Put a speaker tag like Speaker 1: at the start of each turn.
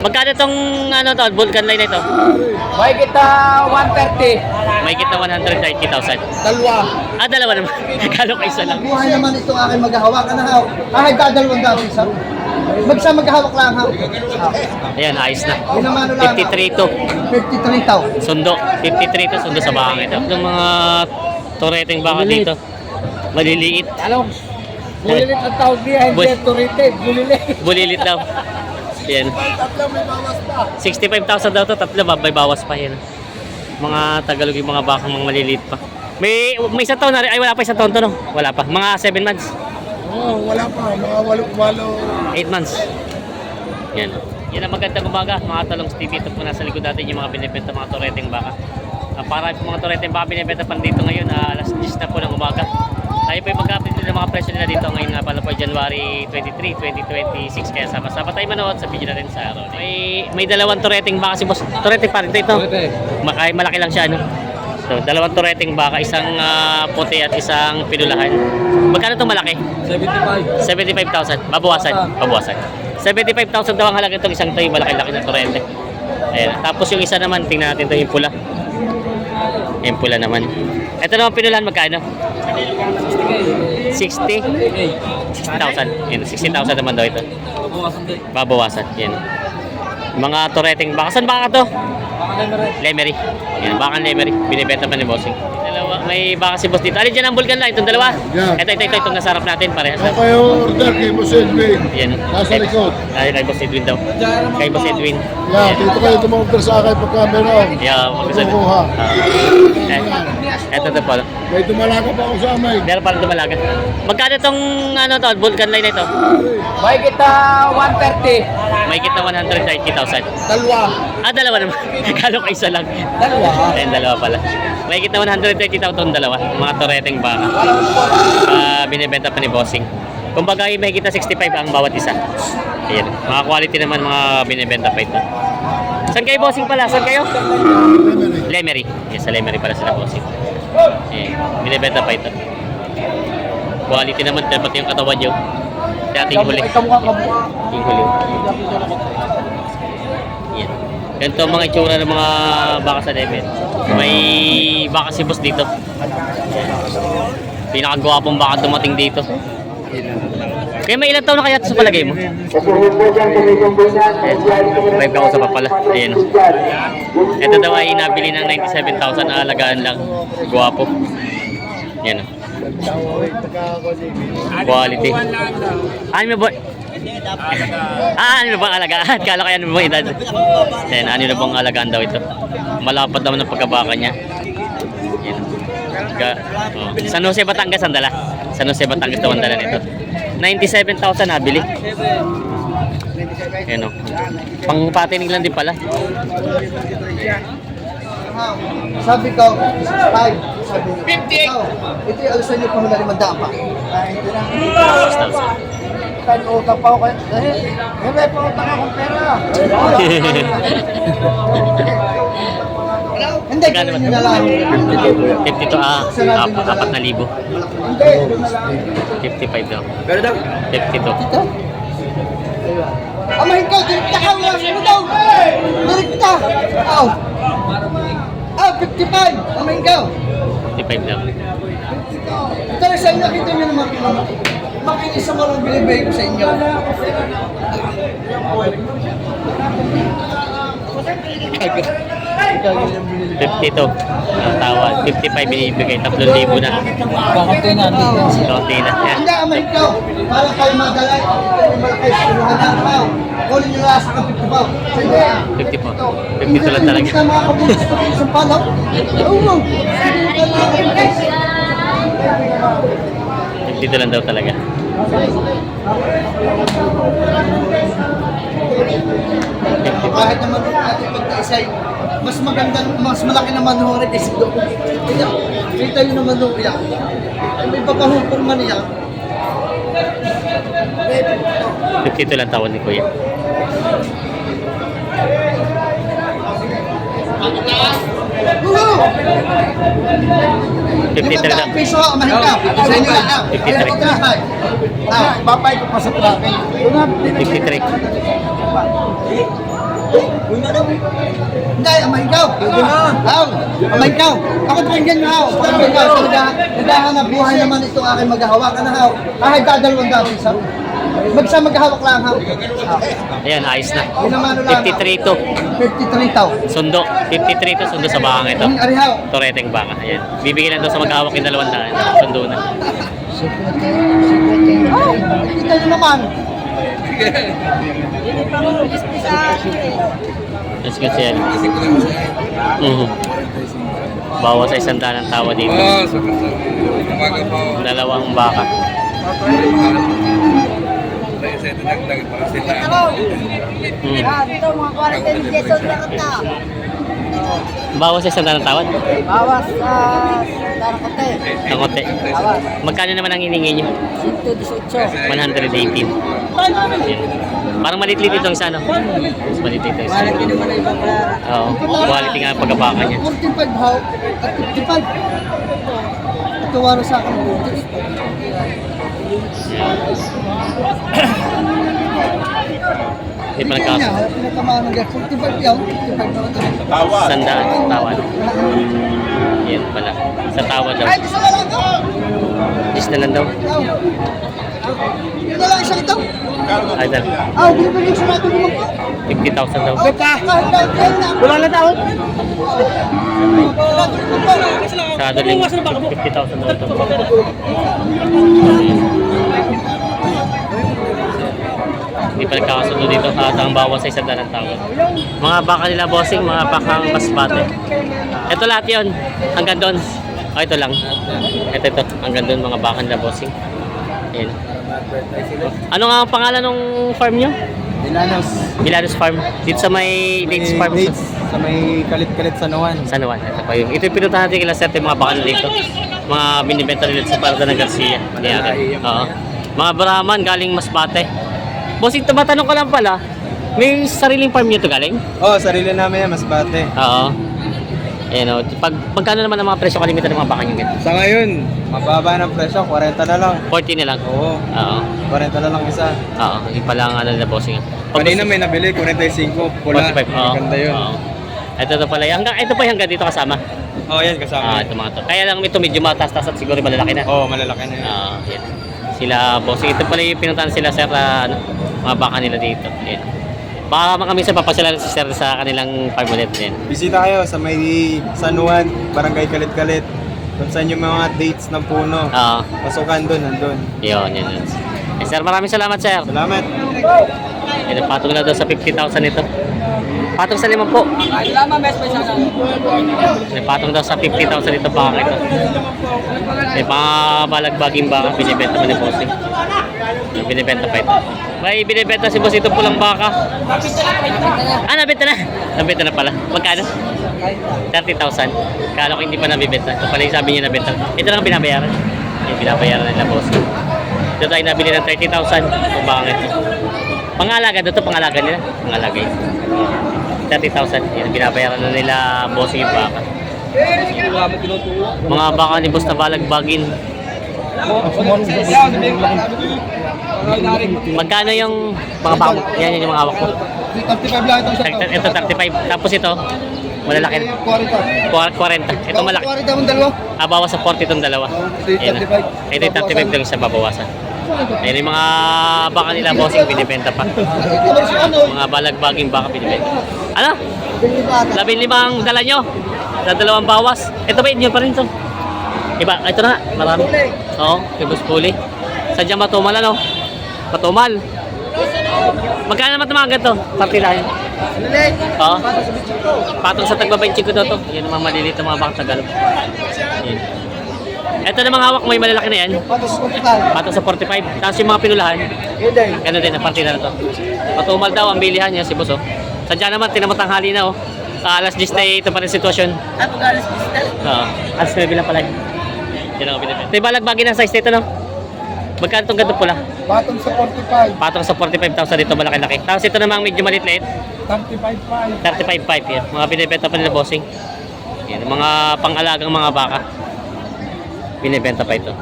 Speaker 1: Magkano tong ano to, Vulcan line na ito?
Speaker 2: May kita 130.
Speaker 1: May kita 130,000.
Speaker 2: Dalawa.
Speaker 1: Dalawa naman. Kalo ka isa lang.
Speaker 3: Buhay naman itong aking maghahawakan na hawak. Dadalawang daw isa. Magsa maghahawak lang ha.
Speaker 1: Ayan, ayos na.
Speaker 3: Yun naman ano lang.
Speaker 1: 53 to.
Speaker 3: 53 tao.
Speaker 1: Sundo. 53 to sundo sa bakang ito. Yung mga toreteng baka dito. Maliliit.
Speaker 2: Talong. Bulilit ang tawag niya, hindi turite. Bulilit.
Speaker 1: Bulilit daw. Yan.
Speaker 2: Tatlo may bawas pa.
Speaker 1: 65,000 daw to. Tatlo ba? May bawas pa yan. Mga Tagalog yung mga bakang mga maliliit pa. May isang taon na rin. Ay, wala pa isang taon to, no? Wala pa. Mga 7 months.
Speaker 2: Wala pa. Mga walo.
Speaker 1: 8 months. Yan. Yan ang magandang umaga. Mga talong TV. Ito po nasa likod natin yung mga binibenta mga toreteng baka. Para po mga toreteng baka binibenta pa dito ngayon. Alas 10 na po ng umaga. Tayo po yung mag-update din ng mga presyo nila dito. Ngayon nga pala po January 23, 2026. Kaya sama-sama tayo manood sa video natin sa araw. May dalawang toreteng baka si boss. Toreteng pa rin ito. Malaki lang siya, ano? So, dalawang toreteng baka, isang puti at isang pinulahan. Magkano itong malaki? 75,000. Babawasan. 75,000 daw ang halaga itong isang tayo. Malaki-laki na torete. Ayan. Tapos yung isa naman, tingnan natin ito yung pula. Yung pula naman. Ito naman pinulahan, magkano? 60,000. Yan, 60,000 naman daw ito. Babawasan. Yan. Mga toreteng baka. Saan baka to? Lemery. Yan, baka Lemery. Binibenta pa ni Bossing. May baka si Boss dito. Alin dyan ang Vulcan line? Itong dalawa?
Speaker 4: Yeah.
Speaker 1: Ito. Itong nasarap natin. Parehas lang.
Speaker 4: Ako kayo order kay Boss Edwin.
Speaker 1: Yan.
Speaker 4: Nasa likod.
Speaker 1: Kay Boss Edwin daw. Kay Boss Edwin.
Speaker 4: Yeah, dito kayo tumorder sa akin pagka meron.
Speaker 1: Yeah,
Speaker 4: Kukuha.
Speaker 1: Ito pala.
Speaker 4: May dumalaga pa ako sa amay.
Speaker 1: Meron pala dumalaga. Magkano itong ano to, Vulcan line na ito?
Speaker 2: May kita 130.
Speaker 1: May kita 130,000.
Speaker 2: Dalawa.
Speaker 1: Dalawa naman. Kalo ka isa lang.
Speaker 2: Dalawa.
Speaker 1: Ayun, dalawa pala. May kita 130,000 dalawa. Mga toreteng baka. Binibenta pa ni Bossing. Kumbaga may kita 65 ang bawat isa. Ayan. Mga quality naman mga binibenta pa ito. Saan kayo Bossing pala? Saan kayo? Lemery. Yes, sa Lemery pala sila Bossing. Ayan. Binibenta pa ito. Quality naman. Dapat yung katawan nyo. Dating huli. Yung huli. Yan. Ganito ang mga itsura ng mga baka sa Lemery. May baka si Boss dito. Pinakagwapong baka dumating dito. Kaya may ilang taon na kaya ito sa palagay mo? 5 ka sa pala. Ayan. Ito daw ay nabili ng 97,000 na alagaan lang. Gwapo. Yan. Quality. Ano mo ba? Ano mo bang alagaan? Kala kaya ano mo bang edad? Ayan, ano na bang alagaan daw ito? Malapad naman ang pagkabaka niya. Yan. San Jose, Batangas ang dala. San Jose, Batangas daw ang dala nito. 97,000 nabili. Yan o. Pang patining lang din pala.
Speaker 3: Sabi ko, 5. Sabi ko, 58. Ito yung alusan niyo pa hula 5 pa.
Speaker 1: 6,000.
Speaker 2: Kan utang pa ako kayo. May pautang akong pera.
Speaker 3: Hindi,
Speaker 1: Magkano
Speaker 3: ganyan na lang.
Speaker 1: 52, 4,000. 55 daw. 52.
Speaker 3: Amahin ka, direkta ka. Ano daw? Direkta. 55. Amahin ka.
Speaker 1: 55 daw.
Speaker 3: Tara sa inyo, kita nyo naman. Makinis sa mga binibigay ko sa inyo.
Speaker 1: 52 ang tawad. 55 binibigay. 3,000 na. Kaunti na. Yan.
Speaker 3: Hindi, amahin ka. Para kayo madalay. Malaki sa iluhan ng tao. Kunin nyo lang sa 50 pa.
Speaker 1: 50 lang talaga.
Speaker 3: Kita mga kabulis pa rin sa palaw. Oo.
Speaker 1: 52 lang daw talaga.
Speaker 3: Kahit naman natin pagkaisay, mas maganda, mas malaki naman ho rin kasi doon. Kita nyo naman ho yan. May papahupor man yan.
Speaker 1: 52 lang tawad ni Kuya.
Speaker 3: Oo!
Speaker 1: 53 lang.
Speaker 3: 500 piso, amahin ka. Sa inyo lang.
Speaker 1: 53.
Speaker 2: Babay ko pa sa traffic.
Speaker 1: 53.
Speaker 3: Hindi, amay ikaw. Aw, amay ikaw. Ako pakinggan mo, haw. Amay ikaw. Naghahanap buhay naman itong aking maghahawak. Ano, haw? Kahit dadalawang dami isa. Maghahawak lang, haw.
Speaker 1: Ayan, ayos na.
Speaker 3: Yun naman lang.
Speaker 1: 53 to.
Speaker 3: 53 taw.
Speaker 1: Sundo. 53 to sundo sa bakang ito.
Speaker 3: Ang arihaw.
Speaker 1: Toreteng baka. Ayan. Bibigyan lang daw sa maghahawak yung 200. Sundo na.
Speaker 3: Oh, kita nyo naman.
Speaker 1: Let's go siya. Bawas sa 100 ang tawa dito. Dalawang baka.
Speaker 5: Ito, mga 40 pesos lang ito.
Speaker 1: Bawas sa 100 ang tawad.
Speaker 5: Bawas sa Darakote.
Speaker 1: Ang konti.
Speaker 5: Bawas.
Speaker 1: Magkano naman ang hiningi nyo?
Speaker 5: 118.
Speaker 1: 118. Ayan. Parang maliit-lit itong isa, no? Mas maliit-lit itong isa.
Speaker 5: Malaki naman ang ibang klara.
Speaker 1: Oo. Quality nga ang pagkabaka niya.
Speaker 3: 45 haw at 55. Ito waro sa akin.
Speaker 1: Hindi pa nagkaso.
Speaker 3: Pinatamaan ng 45 yaw. 55 naman.
Speaker 1: Sandaan. Tawad. Yan pala. Sa tawad daw.
Speaker 3: Ay, gusto mo lang ito.
Speaker 1: Is na lang daw.
Speaker 3: Ito lang isang ito.
Speaker 1: Ay, dal.
Speaker 3: Binibigyan sa natin naman po.
Speaker 1: 50,000 daw.
Speaker 3: Wala na tao.
Speaker 1: Sa daling 50,000 daw ito. Hindi pa nagkakasundo dito at ang bawas sa 100 ang tawad. Mga baka nila bossing, mga bakang masbate. Ito lahat yun. Hanggang doon. Oh, ito lang. Ito. Hanggang doon mga baka nila bossing. Ayan. Ano nga ang pangalan ng farm nyo? Milanos Farm. Dito sa may Dates Farm.
Speaker 2: Sa may kalit-kalit sa Nuwan.
Speaker 1: San Juan. Ito pa yung. Ito yung pinuntahan natin kila Serte, mga baka dito. Mga binibenta nila sa Parada ng Garcia. Oo. Mga Brahman galing Masbate. Bossing, matanong ko lang pala, may sariling farm nyo to galing?
Speaker 2: Oo, sarili namin yan, Masbate.
Speaker 1: Oo. Ayan o. Pagkano naman ang mga presyo kalimitan ng mga baka nyo ganito?
Speaker 2: Sa ngayon, mababa ng presyo, 40 na lang.
Speaker 1: 40 na lang.
Speaker 2: Oo,
Speaker 1: Oo.
Speaker 2: 40 na lang isa.
Speaker 1: Oo. Yung pala ang ano nila bossing.
Speaker 2: Kanina may nabili, 45, pula.
Speaker 1: 45. Oo.
Speaker 2: Maganda yun.
Speaker 1: Oo. Ito pala. Ito pa yung hanggang dito kasama.
Speaker 2: Oo, yan kasama.
Speaker 1: Ito mga to. Kaya lang ito medyo mataas-taas at siguro malalaki na.
Speaker 2: Oo, malalaki na yan.
Speaker 1: Yan. Sila bossing. Ito pala yung pinuntahan sila sir, mga baka nila dito. Yan. Baka kami sa papasyalan si sir sa kanilang farm ulit. Yan.
Speaker 2: Bisita kayo sa may San Juan, Barangay Kalit-Kalit. Kung saan yung mga dates ng puno.
Speaker 1: Oo.
Speaker 2: Pasukan doon, nandun.
Speaker 1: Yun. Eh, sir, maraming salamat sir.
Speaker 2: Salamat.
Speaker 1: Ito, patong na daw sa 50,000 ito. Patong sa 5 po. May patong daw sa 50,000 ito baka ito. May mga balagbaging baka binibenta mo ni bossing. Binibenta pa ito. May binibenta si boss ito pulang baka. Nabenta na. Nabenta na pala. Magkano? 30,000. Kala ko hindi pa nabibenta. Ito pala yung sabi niya nabenta. Ito lang ang binabayaran. Yung binabayaran nila bossing. Ito tayo nabili ng 30,000. Kung baka ito. Pangalaga, ito pangalaga nila. Pangalaga ito. 30,000. Yan, binabayaran na nila bossing yung baka. Mga baka ni boss na balagbagin. Magkano yung mga baka mo? Yan yung mga hawak mo.
Speaker 3: 35 lang ito.
Speaker 1: Ito 35. Tapos ito, malalaki. 40. Ito malaki.
Speaker 3: 40 ang dalawa.
Speaker 1: Bawas sa 40 itong dalawa. Yan. Ito yung 35 lang siya babawasan. Ayan yung mga baka nila bossing binibenta pa. Mga balagbaging baka binibenta. Ano? 15 ang dala nyo. Sa 2 bawas. Ito ba inyo pa rin to? Iba, ito na. Marami. Oo, kay Boss Puli. Sadya matumal ano? Matumal. Magkano naman tumaga to? Partidahin. Oo. Patong sa tagbabainchik ko to. Yan naman maliliit na mga baka Tagalog. Yan. Ito namang hawak mo yung malalaki na yan. Patong sa 45. Tapos yung mga pinulahan. Gano'n din, ang partida na to. Matumal daw ang bilihan niya si Boss. Oh. Sadya naman, tinamot ang hali na. Oh. Alas 10 na ito pa rin sitwasyon.
Speaker 5: Alas 10
Speaker 1: Oo. Alas 9 lang pala. Yan ang binibenta. Ito yung balagbagin ng size nito, no? Magkano itong ganito pula?
Speaker 3: Patong sa 45.
Speaker 1: Patong sa 45,000 dito, malaki-laki. Tapos ito namang medyo maliit-liit.
Speaker 3: 35.5.
Speaker 1: 35.5 yan. Mga binibenta pa nila bossing. Yan, mga pang-alagang mga baka. Binibenta pa ito.